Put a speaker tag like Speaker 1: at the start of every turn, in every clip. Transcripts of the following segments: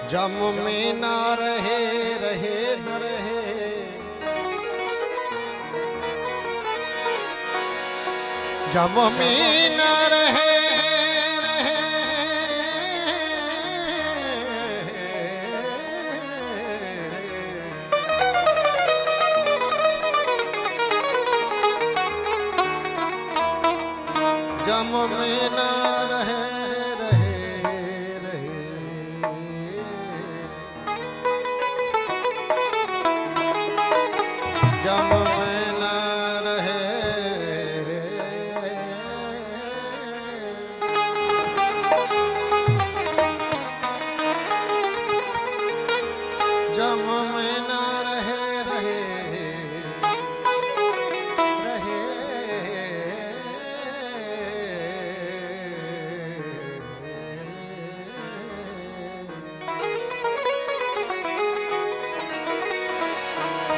Speaker 1: जम में ना रहे रहे न रहे, जम में ना रहे रहे, जम में ना रहे जम में न रहे, जम में न रहे रहे रहे,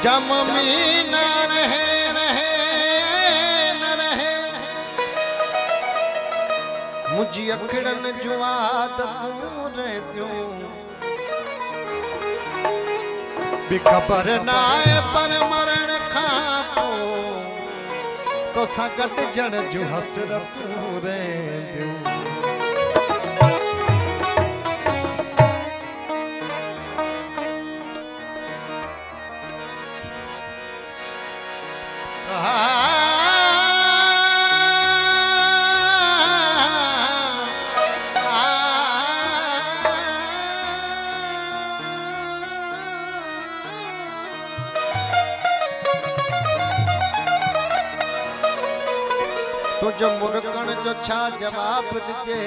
Speaker 1: जम में न रहे रहे न रहे, मुझी अखड़न जो आदत रहतियूं बेखबर नाए पर मरण खां पोइ तो सां गॾिजण जूं हसरतूं रहंदियूं। तुझ मुरकण जो छा जवाब ॾिजे,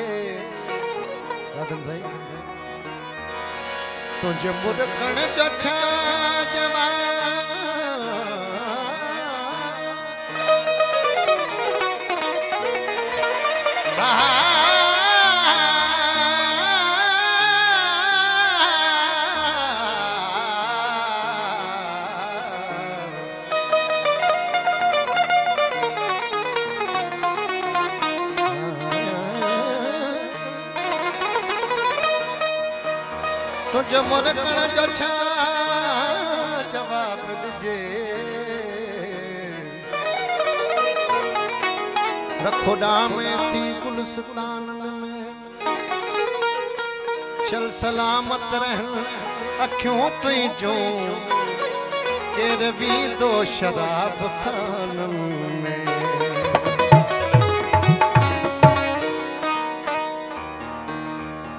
Speaker 1: तुझ मुरकण जो छा जवाब, तुझ मुरकण जो छा जवाब ॾिजे, रखो ॾामें थी गुलस्तान में, चल सलामत रहन अखियूं तुंहिंजूं, केर भी तो शराब खानन में।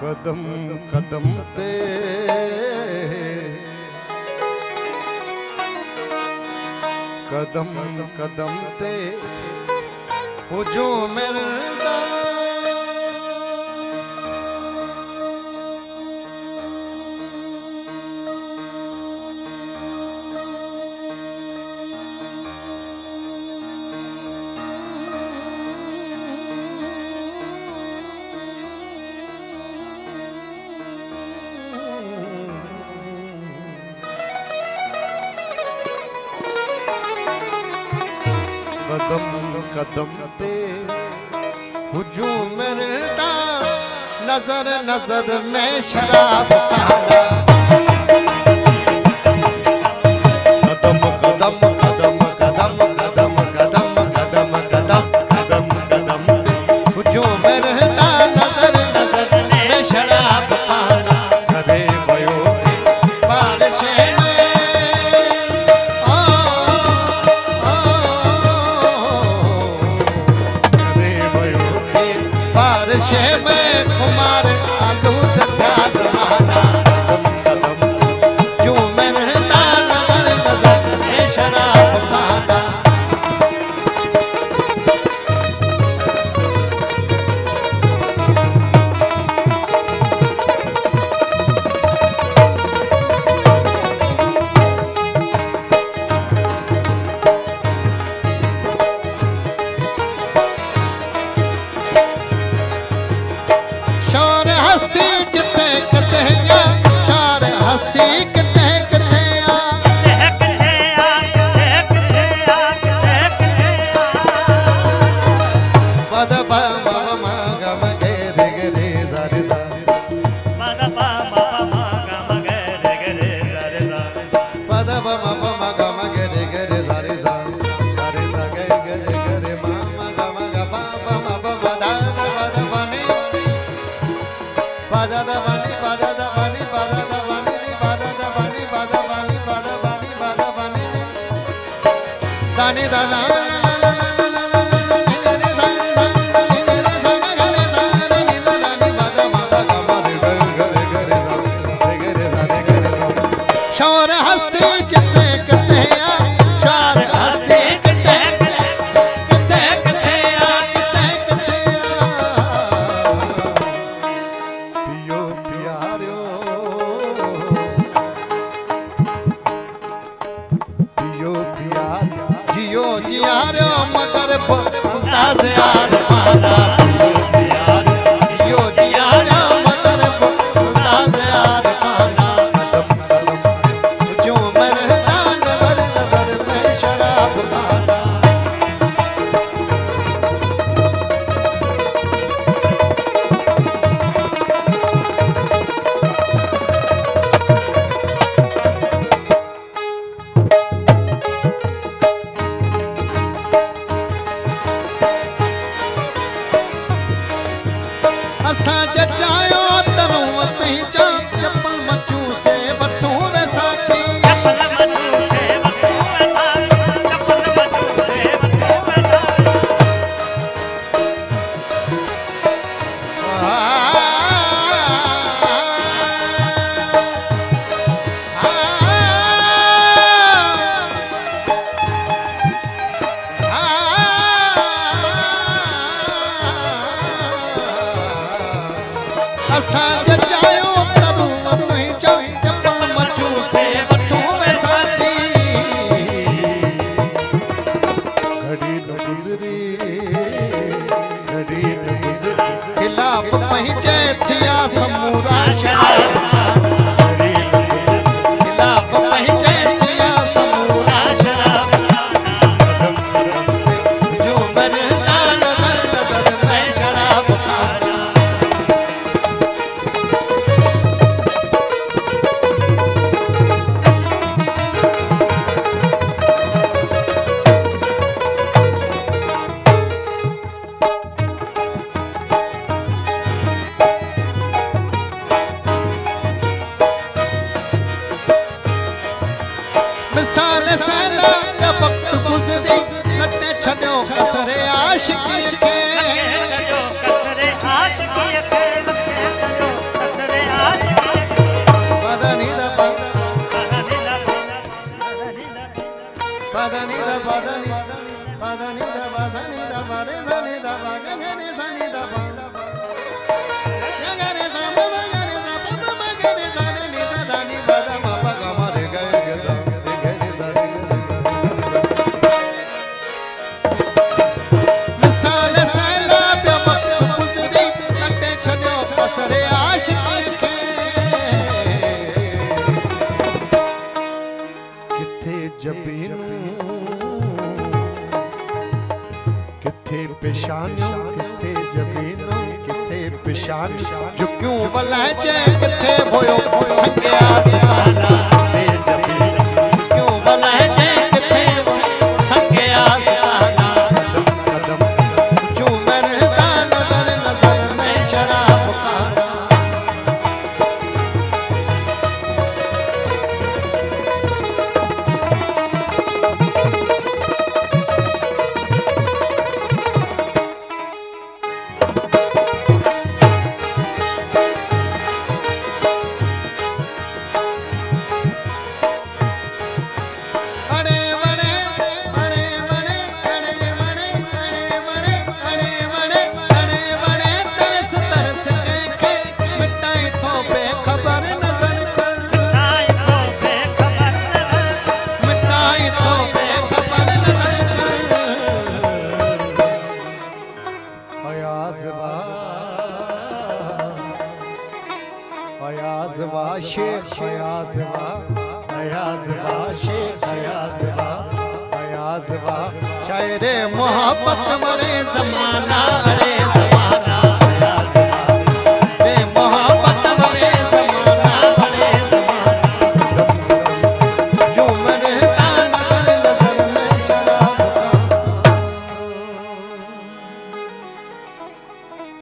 Speaker 1: कदम कदम ते कदम कदम ते हुजूम मिलदा, कदम ते हुजूम मिलता नजर नजर में शराब खाना कदम कदम कदम कदम कदम कदम कदम कदम कदम कदम हुजूम मिलता नजर नजर में शराब खाना करे भयो बारिश में कुमार आलूद था ज़माना कदम कदम जो मैं रहता नजर नजर में शराब खाना हस्ती जितने कहते हैं शार हस्ती कहते हैं पद प म म ग म ग रे ग रे सा रे सा पद प म म ग म ग रे ग रे सा रे सा पद प म म ग म ग रे ग रे सा रे सा ग ग रे ग रे म म ग म ग प प म प म दा दा प द प नि pada da bani pada da bani pada da bani ni pada da bani pada bani pada bani pada bani dani da la la la la la la la ni ni ni sa sa ni ni ni sa ga re sa ni sa dani pada ma pa ga ma re ga re ga re sa re ga re sa शौर हस्ती जितने करते हैं शार हस्ती जियो जियारो मगर बोलता से यार माना जियो जियारो मगर बोलता से यार माना कदम कदम जो मैं रहता नजर नजर में शराब खाना असा जचायो तरू वती चा चप्पल मचू से वटू वैसाखी चप्पल मचू से वटू वैसाखी चप्पल मचू से वटू वैसाखी असा जचायो तरू वती चा चप्पल मचू से वटू वैसाखी घड़ी न गुजरी खिलाफ पहुंचे थिया समूरा शराब खिलाफ पहुंचे थिया समूरा शराब जो बनता नजर नजर में शराब खाना मिसाल सैला वक्त गुजरी लटे छड़ो कसरे आशिकी के कसरे आशिकी के लटे छड़ो कसरे आशिकी पदनी दा पदनी दा पदनी दा पदनी दा पदनी दा पदनी दा परे सनी दा गगने सनी दा गगने सा गगने सा गगने सा नि सा दानी पदा मा पा गा मा रे गा गा सा कसरे आशिकी के किथे जबीनू पेशानियों किथे जबीनों किथे पेशानी जो क्यों बलैचे किथे भयो संगे आसमाना किथे जबीनों क्यों बलैचे किथे संगे आसमाना कदम कदम जो मेरदा नजर नजर में शराब खाना शायरे मोहब्बत मरे जमाना